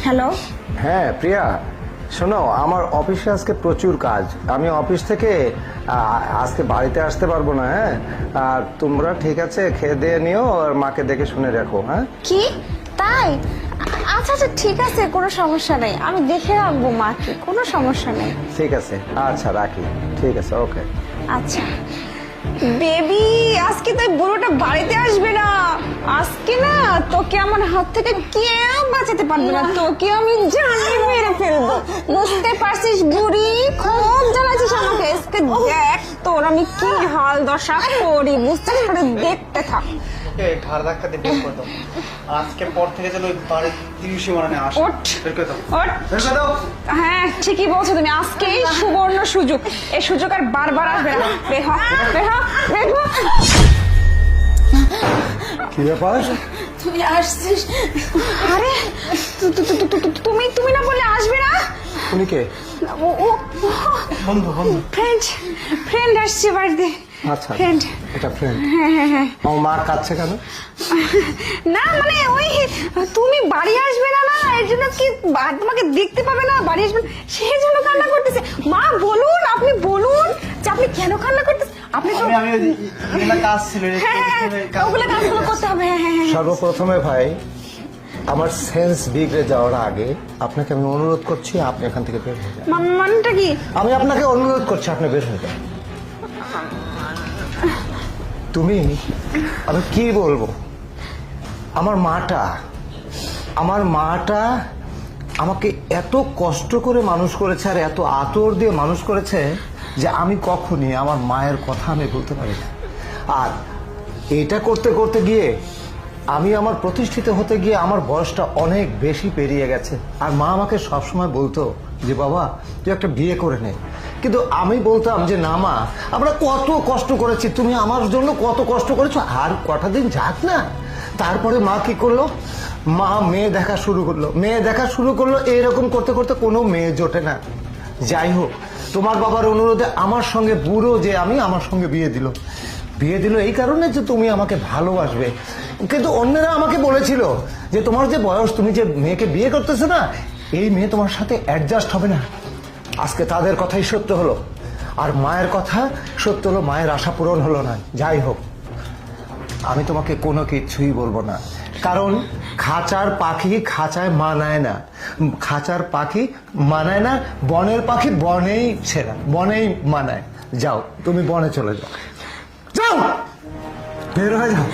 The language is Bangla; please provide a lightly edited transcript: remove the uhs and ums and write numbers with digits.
হ্যালো। হ্যাঁ প্রিয়া, শোনো, আমার অফিসে আজকে প্রচুর কাজ। আমি অফিস থেকে আজকে বাড়িতে আসতে পারবো না। হ্যাঁ, আর তোমরা ঠিক আছে খেয়ে দিয়ে নিও, আর মাকে দেখে শুনে রাখো। হ্যাঁ, কি তাই? আচ্ছা আচ্ছা ঠিক আছে, কোনো সমস্যা নেই, আমি দেখে রাখবো মাকে, কোনো সমস্যা নেই। ঠিক আছে, আচ্ছা রাখি। ঠিক আছে, ওকে। আচ্ছা বেবি, আজকে তুই বুড়োটা বাড়িতে আসবে না। আজকে না তোকে আমার হাত থেকে কেউ বাঁচাতে পারবে না, তোকে আমি জানি মেরে ফেলবো, বুঝতে পারছিস বুড়ি? খুব জ্বালাচ্ছিস আমাকে, আজকে দেখ তোর আমি কি হাল দশা করি, বুঝতে পারে, দেখতে থাক। ঘাড় ধাক্কা দিয়ে বের করে দাও। আজকে পর থেকে যেন ওই বাড়ির তিরিশে মানে আসে। ওঠ বের করে দাও, ওঠ। বের করে দাও। হ্যাঁ ঠিকই বলছো তুমি, আজকেই সুবর্ণ সুযোগ, এই সুযোগ আর বারবার আসবে না। বের হ, বের হ, বের হ। কি ব্যাপার? তুই আসছিস? আরে তুমি তুমি না বললে আসবে না? উনি কে? ও ও বন্ধু বন্ধু ফ্রেন্ড আসছে বাড়িতে। আচ্ছা, ফ্রেন্ড। এটা ফ্রেন্ড। হ্যাঁ আমার মা কাঁদছে কেন? না মানে ওই তুমি বাড়ি আসবে না, না এর জন্য কি তোমাকে দেখতে পাবে না, বাড়ি আসবে না, সেই জন্য কান্না করতেছে। মা বলুন, আপনি বলুন যে আপনি কেন কান্না করতেছেন। আপনি তো আমি এগুলা কাজ ছিল, ওগুলো কাজগুলো করতে হবে। হ্যাঁ সর্বপ্রথমে ভাই, আমার সেন্স বিগড়ে যাওয়ার আগে আপনাকে আমি অনুরোধ করছি, আপনি এখান থেকে বের হয়ে যান। মানটা কি? আমি আপনাকে অনুরোধ করছি, আপনি বের হয়ে যান। তুমি, আমি কি বলবো, আমার মাটা আমাকে এত কষ্ট করে মানুষ করেছে, আর এত আদর দিয়ে মানুষ করেছে যে আমি কখনই আমার মায়ের কথা আমি বলতে পারি না। আর এটা করতে করতে গিয়ে আমি আমার প্রতিষ্ঠিত হতে গিয়ে আমার বয়সটা অনেক বেশি পেরিয়ে গেছে। আর মা আমাকে সবসময় বলতো যে বাবা তুই একটা বিয়ে করে নে, কিন্তু আমি বলতাম যে না মা, আমরা কত কষ্ট করেছি, তুমি আমার জন্য কত কষ্ট করেছো, আর কটা দিন যাক না। তারপরে মা কি করলো, মা মেয়ে দেখা শুরু করলো, এরকম করতে করতে কোনো মেয়ে জোটে না। যাই হোক, তোমার বাবার অনুরোধে আমার সঙ্গে বুড়ো যে আমার সঙ্গে বিয়ে দিল এই কারণে যে তুমি আমাকে ভালোবাসবে। কিন্তু অন্যরা আমাকে বলেছিল যে তোমার যে বয়স, তুমি যে মেয়েকে বিয়ে করতেছো না, এই মেয়ে তোমার সাথে অ্যাডজাস্ট হবে না। আজকে তাদের কথাই সত্য হলো, আর মায়ের কথা সত্য হলো, মায়ের আশা পূরণ হলো না। যাই হোক, আমি তোমাকে কোনো কিছুই বলবো না, কারণ খাঁচার পাখি খাঁচায় মানায় না, বনের পাখি বনেই সেরা, বনেই মানায়। যাও, তুমি বনে চলে যাও, বের হয়ে যাও।